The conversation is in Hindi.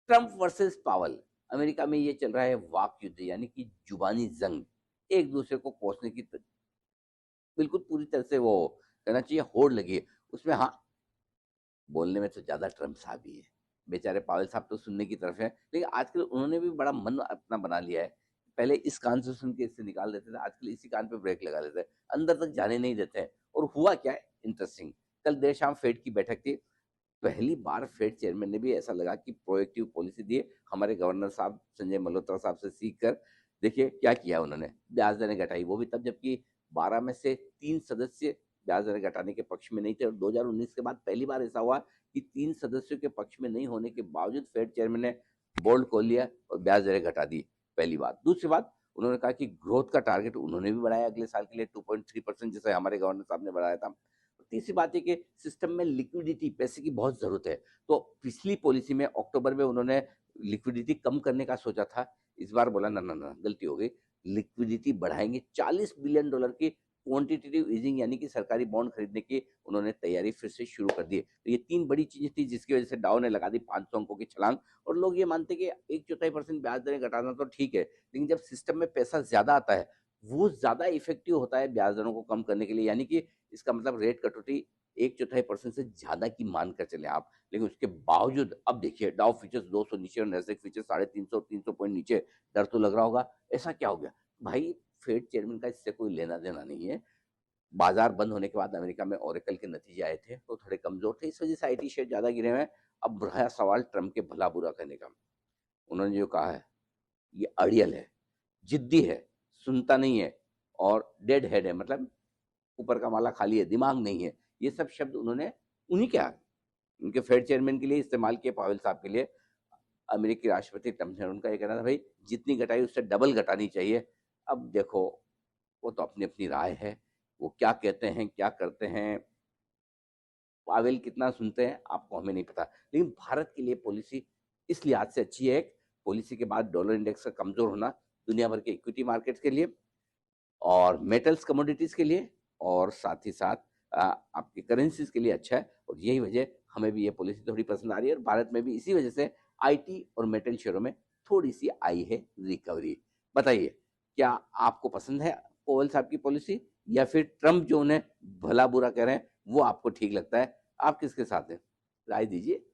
ट्रंप वर्सेस पावल, अमेरिका में ये चल रहा है वाक युद्ध, यानी कि जुबानी जंग। एक दूसरे को कोसने की बिल्कुल पूरी तरह से वो कहना चाहिए होड़ लगी है उसमें। हाँ, बोलने में तो ज्यादा ट्रंप साहब ही है, बेचारे पावल साहब तो सुनने की तरफ है, लेकिन आजकल उन्होंने भी बड़ा मन अपना बना लिया है। पहले इस कान से सुन के इससे निकाल देते थे, आजकल इसी कान पे ब्रेक लगा देते हैं, अंदर तक जाने नहीं देते हैं। और हुआ क्या है इंटरेस्टिंग, कल देर शाम फेड की बैठक थी। पहली बार फेड चेयरमैन ने भी ऐसा लगा कि प्रोएक्टिव पॉलिसी दी है, हमारे गवर्नर साहब संजय मल्होत्रा साहब से सीख कर। देखिए क्या किया उन्होंने, ब्याज दरें घटाई, वो भी तब जबकि 12 में से 3 सदस्य ब्याज दरें घटाने के पक्ष में नहीं थे। और 2019 के बाद पहली बार ऐसा हुआ कि 3 सदस्यों के पक्ष में नहीं होने के बावजूद फेड चेयरमैन ने बोल्ड खोल लिया और ब्याज दरें घटा दी। पहली बात। दूसरी बात, उन्होंने कहा कि ग्रोथ का टारगेट उन्होंने भी बढ़ाया अगले साल के लिए 2.3%, जैसे हमारे गवर्नर साहब ने बढ़ाया था। तीसरी बात है कि सिस्टम में लिक्विडिटी, पैसे की बहुत जरूरत है। तो पिछली पॉलिसी में अक्टूबर में उन्होंने लिक्विडिटी कम करने का सोचा था, इस बार बोला ना ना ना, गलती हो गई, लिक्विडिटी बढ़ाएंगे। $40 बिलियन की क्वांटिटेटिव ईजिंग, यानी कि सरकारी बॉन्ड खरीदने की उन्होंने तैयारी फिर से शुरू कर दी है। तो ये 3 बड़ी चीजें थी जिसकी वजह से डाउ ने लगा दी 500 अंकों की छलांग। और लोग ये मानते कि 1/4% ब्याज दरें घटाना तो ठीक है, लेकिन जब सिस्टम में पैसा ज्यादा आता है, वो ज्यादा इफेक्टिव होता है ब्याज दरों को कम करने के लिए। यानी कि इसका मतलब रेट कटौती 1/4% से ज्यादा की मान कर चले आप। लेकिन उसके बावजूद अब देखिए, डाउ फ्यूचर्स 200 नीचे और नैस्डैक फ्यूचर्स 350 पॉइंट नीचे। डर तो लग रहा होगा ऐसा क्या हो गया भाई। फेड चेयरमैन का इससे कोई लेना देना नहीं है। बाजार बंद होने के बाद अमेरिका में ओरेकल के नतीजे आए थे तो थोड़े कमजोर थे, इस वजह से आईटी शेयर ज्यादा गिरे हुए हैं। अब रहा सवाल ट्रम्प के भला बुरा करने का। उन्होंने जो कहा है ये अड़ियल है, जिद्दी है, सुनता नहीं है और डेड हेड है, मतलब ऊपर का माला खाली है, दिमाग नहीं है। ये सब शब्द उन्होंने उन्हीं क्या उनके फेड चेयरमैन के लिए इस्तेमाल किए, पावेल साहब के लिए। अमेरिकी राष्ट्रपति ट्रम्प ने उनका ये कहना था भाई जितनी घटाई उससे डबल घटानी चाहिए। अब देखो, वो तो अपनी अपनी राय है, वो क्या कहते हैं क्या करते हैं, पावेल कितना सुनते हैं आपको हमें नहीं पता। लेकिन भारत के लिए पॉलिसी इस लिहाज से अच्छी है, पॉलिसी के बाद डॉलर इंडेक्स का कमजोर होना दुनिया भर के इक्विटी मार्केट्स के लिए और मेटल्स कमोडिटीज के लिए और साथ ही साथ आपकी करेंसीज के लिए अच्छा है। और यही वजह हमें भी ये पॉलिसी थोड़ी पसंद आ रही है और भारत में भी इसी वजह से आईटी और मेटल शेयरों में थोड़ी सी आई है रिकवरी। बताइए, क्या आपको पसंद है पोवल साहब की पॉलिसी, या फिर ट्रम्प जो उन्हें भला बुरा कह रहे हैं वो आपको ठीक लगता है? आप किसके साथ हैं, राय दीजिए।